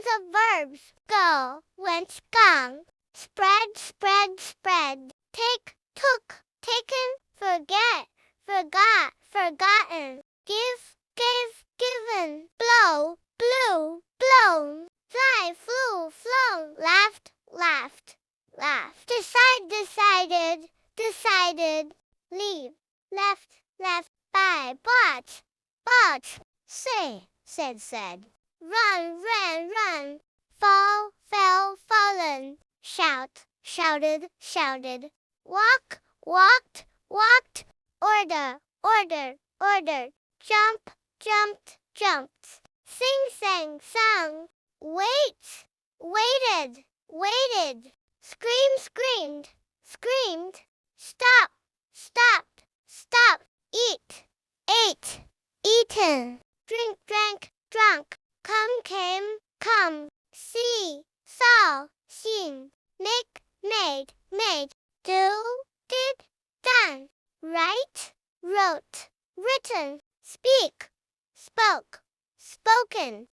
Forms of verbs. Go, went, gone. Spread, spread, spread. Take, took, taken. Forget, forgot, forgotten. Give, gave, given. Blow, blew, blown. Fly, flew, flown. Laughed, laughed, laughed. Decide, decided, decided. Leave, left, left. Buy, bought, bought. Say, said, said. Run, ran, run. Fall, fell, fallen. Shout, shouted, shouted. Walk, walked, walked. Order, ordered, ordered. Jump, jumped, jumped. Sing, sang, sung. Wait, waited, waited. Scream, screamed, screamed. Stop, stopped, stopped. Eat, ate, eaten. Drink, drank, drunk. Come, came, come. See, saw, seen. Make, made, made. Do, did, done. Write, wrote, written. Speak, spoke, spoken.